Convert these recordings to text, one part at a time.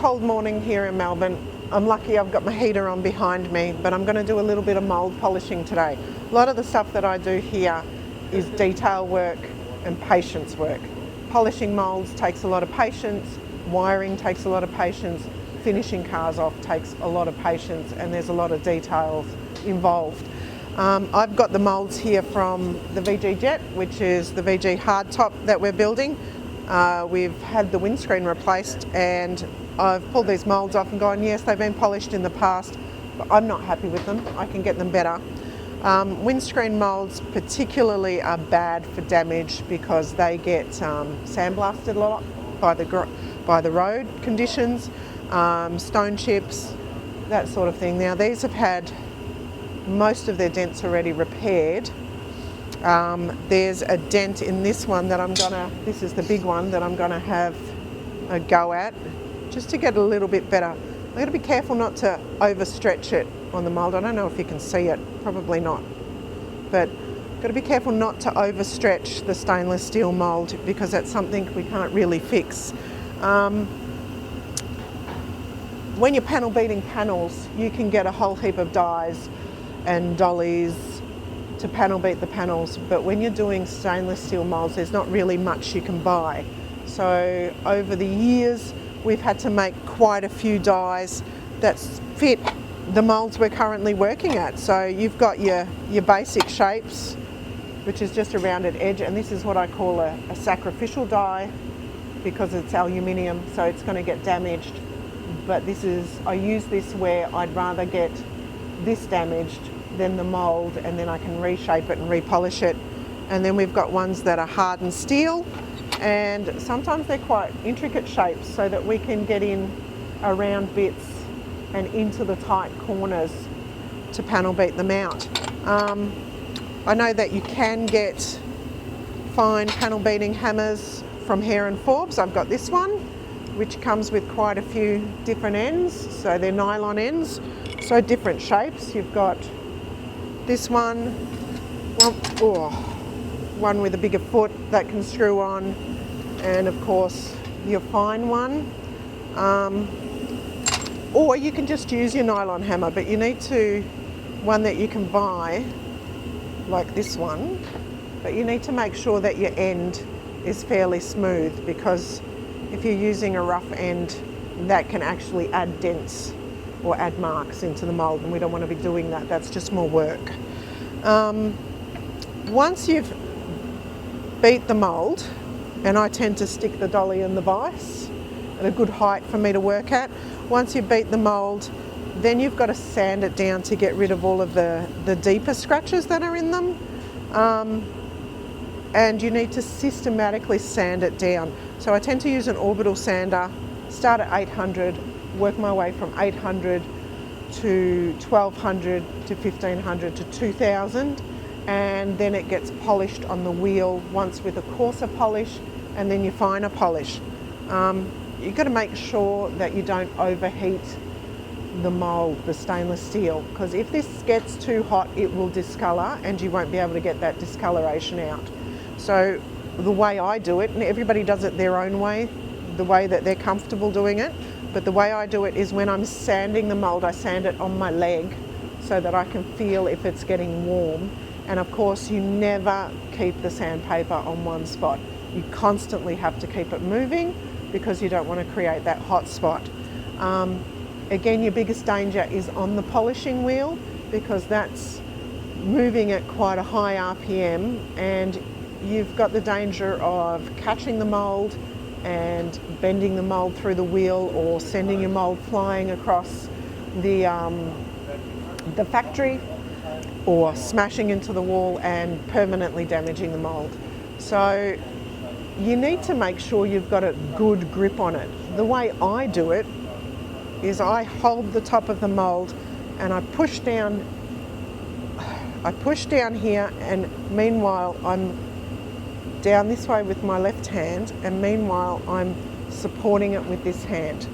cold morning here in Melbourne. I'm lucky I've got my heater on behind me, but I'm going to do a little bit of mould polishing today. A lot of the stuff that I do here is detail work and patience work. Polishing moulds takes a lot of patience, wiring takes a lot of patience, finishing cars off takes a lot of patience, and there's a lot of details involved. I've got the moulds here from the VG Jet, which is the VG hardtop that we're building. We've had the windscreen replaced and I've pulled these moulds off and gone, yes, they've been polished in the past, but I'm not happy with them. I can get them better. Windscreen moulds particularly are bad for damage because they get sandblasted a lot by the road conditions, stone chips, that sort of thing. Now these have had most of their dents already repaired. There's a dent in this one that this is the big one that I'm gonna have a go at just to get a little bit better. I've got to be careful not to overstretch it on the mould. I don't know if you can see it, probably not. But got to be careful not to overstretch the stainless steel mould because that's something we can't really fix. When you're panel beating panels, you can get a whole heap of dies and dollies to panel beat the panels, but when you're doing stainless steel moulds, there's not really much you can buy. So over the years, we've had to make quite a few dies that fit the moulds we're currently working at. So you've got your basic shapes, which is just a rounded edge, and this is what I call a sacrificial die because it's aluminium, so it's going to get damaged. But I use this where I'd rather get this damaged than the mould, and then I can reshape it and repolish it. And then we've got ones that are hardened steel, and sometimes they're quite intricate shapes so that we can get in around bits and into the tight corners to panel beat them out. I know that you can get fine panel beating hammers from Hare and Forbes. I've got this one, which comes with quite a few different ends, so they're nylon ends, so different shapes. You've got this one, one with a bigger foot that can screw on, and of course your fine one. Or you can just use your nylon hammer, but you need one that you can buy, like this one, but you need to make sure that your end is fairly smooth, because if you're using a rough end, that can actually add dents or add marks into the mould, and we don't want to be doing that. That's just more work. Once you've beat the mould, and I tend to stick the dolly in the vise at a good height for me to work at. Once you beat the mould, then you've got to sand it down to get rid of all of the deeper scratches that are in them. And you need to systematically sand it down. So I tend to use an orbital sander, start at 800, work my way from 800 to 1200 to 1500 to 2000, and then it gets polished on the wheel once with a coarser polish and then your finer polish. You've got to make sure that you don't overheat the mould, the stainless steel, because if this gets too hot it will discolour and you won't be able to get that discoloration out. So the way I do it, and everybody does it their own way, the way that they're comfortable doing it, but the way I do it is when I'm sanding the mould, I sand it on my leg so that I can feel if it's getting warm. And of course you never keep the sandpaper on one spot. You constantly have to keep it moving because you don't want to create that hot spot. Again, your biggest danger is on the polishing wheel because that's moving at quite a high RPM, and you've got the danger of catching the mould and bending the mould through the wheel, or sending your mould flying across the factory, or smashing into the wall and permanently damaging the mould. So you need to make sure you've got a good grip on it. The way I do it is I hold the top of the mould and I push down here, and meanwhile I'm down this way with my left hand, and meanwhile I'm supporting it with this hand,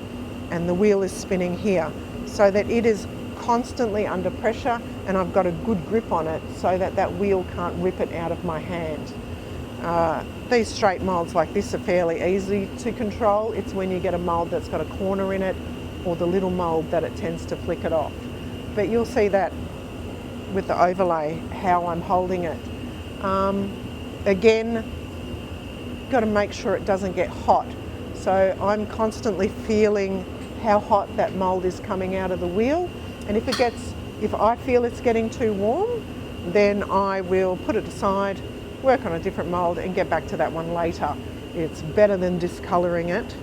and the wheel is spinning here, so that it is constantly under pressure and I've got a good grip on it so that that wheel can't rip it out of my hand. These straight moulds like this are fairly easy to control. It's when you get a mould that's got a corner in it or the little mould that it tends to flick it off. But you'll see that with the overlay, how I'm holding it. Again, got to make sure it doesn't get hot. So I'm constantly feeling how hot that mould is coming out of the wheel. And if I feel it's getting too warm, then I will put it aside, work on a different mould and get back to that one later. It's better than discolouring it.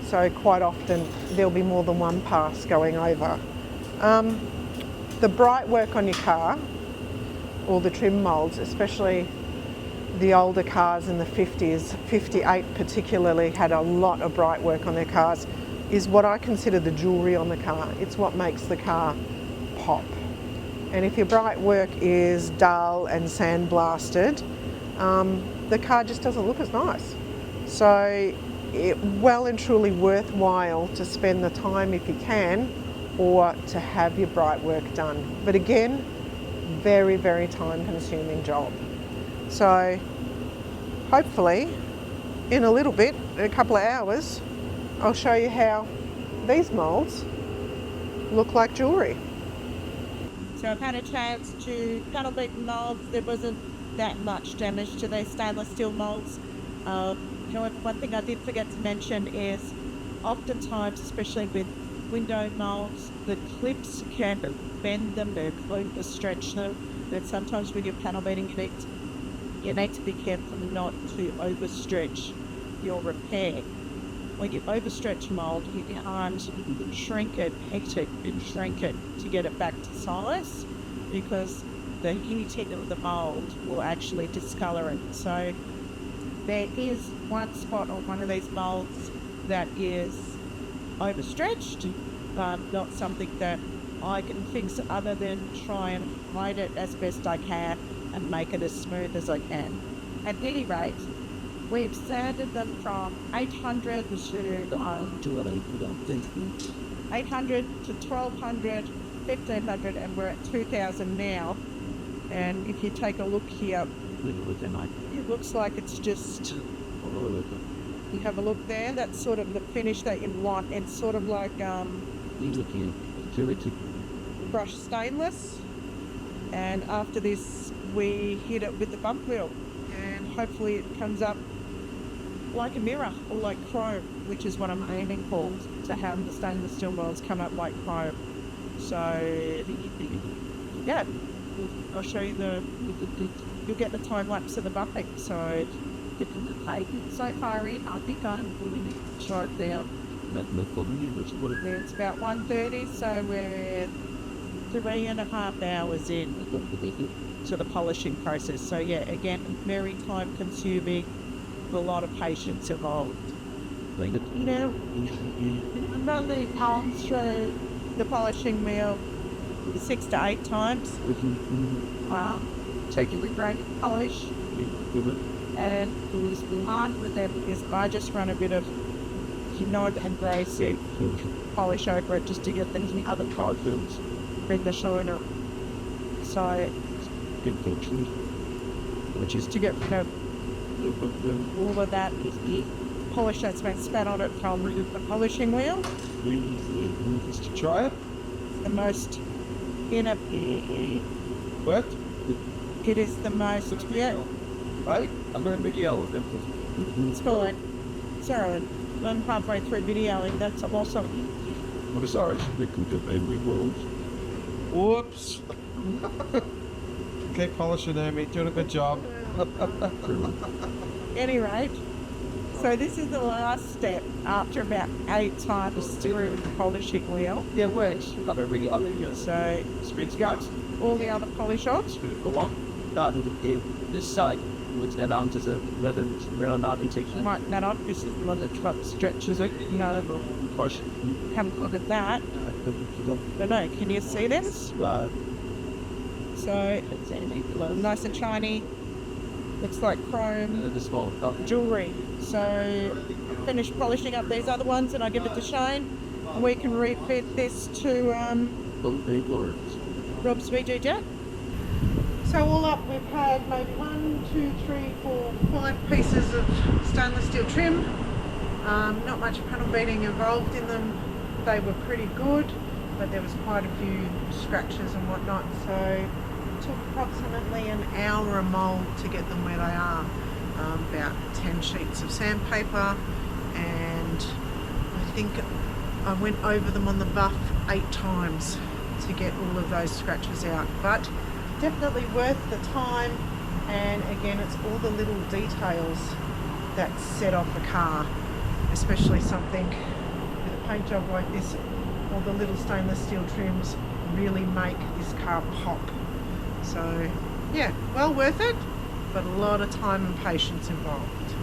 So quite often there'll be more than one pass going over. The bright work on your car, or the trim moulds, especially the older cars in the 50s, 58 particularly had a lot of bright work on their cars, is what I consider the jewellery on the car. It's what makes the car pop. And if your bright work is dull and sandblasted, the car just doesn't look as nice. So well and truly worthwhile to spend the time if you can, or to have your bright work done. But again, very, very time consuming job. So hopefully in a little bit, in a couple of hours, I'll show you how these moulds look like jewellery. So I've had a chance to panel beat the moulds. There wasn't that much damage to these stainless steel moulds. One thing I did forget to mention is oftentimes, especially with window moulds, the clips can bend them, they're going to stretch them. But sometimes when you're panel beating, you need to be careful not to overstretch your repair. When you overstretch a mould, you can't shrink it, heat it, and shrink it to get it back to size, because the heating of the mould will actually discolour it. So there is one spot on one of these moulds that is overstretched, not something that I can fix other than try and hide it as best I can and make it as smooth as I can. At any rate, we've sanded them from 800 to 1200, 1500, and we're at 2000 now. And if you take a look here, it looks like it's just, you have a look there, that's sort of the finish that you want. It's sort of like brushed stainless, and after this we hit it with the bump wheel and hopefully it comes up like a mirror or like chrome, which is what I'm aiming for, to have the stainless steel moulds come up like chrome. So yeah, I'll show you you'll get the time lapse of the bumping. So far in, I think I'm pulling it short down. It's about 1:30, so we're 3.5 hours in to the polishing process. So yeah, again, very time consuming, a lot of patience involved. You know, Monday comes through the polishing wheel 6 to 8 times. Taking the great polish, and it was hard with them because I just run a bit of nod and basic polish over it just to get things in other products, bring the shiner. So, which is to get rid of all of that polish that's been spat on it from the polishing wheel. Just to try it. The most inner. What? It is the most, yeah. Right? I'm going to be yellow. It's fine. Sorry, I'm halfway through videoing. That's awesome. I'm sorry. Whoops. Keep polishing, Irmi. Doing a good job. Any rate, so this is the last step after about 8 times through the polishing wheel. Yeah, works. So it's got all the other polish offs. This side, which then onto the leather round architecture. Might that up, this is the one that stretches it. No, Push. haven't looked at that. But no, can you see this? So nice and shiny. Looks like chrome The small jewellery. So finish polishing up these other ones and I give it to Shane. And we can refit this to Rob's VG Jet. So all up, we've had maybe 1, 2, 3, 4, 5 pieces of stainless steel trim. Not much panel beating involved in them. They were pretty good, but there was quite a few scratches and whatnot. So it took approximately an hour a mould to get them where they are. About 10 sheets of sandpaper, and I think I went over them on the buff 8 times to get all of those scratches out. But definitely worth the time, and again, it's all the little details that set off a car, especially something with a paint job like this. All the little stainless steel trims really make this car pop. So yeah, well worth it, but a lot of time and patience involved.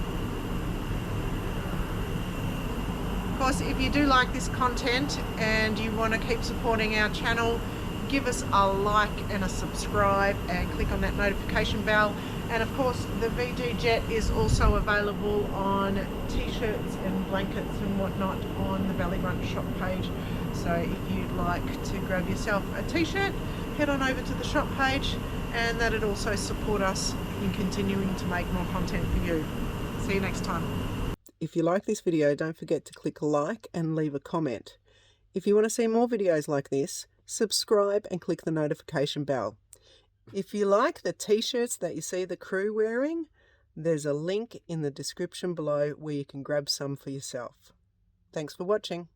Of course, if you do like this content and you want to keep supporting our channel, give us a like and a subscribe and click on that notification bell. And of course, the VG Jet is also available on t-shirts and blankets and whatnot on the Valley Grunt shop page. So if you'd like to grab yourself a t-shirt, head on over to the shop page, and that'd also support us in continuing to make more content for you. See you next time. If you like this video, don't forget to click like and leave a comment. If you want to see more videos like this, subscribe and click the notification bell. If you like the t-shirts that you see the crew wearing, there's a link in the description below where you can grab some for yourself. Thanks for watching.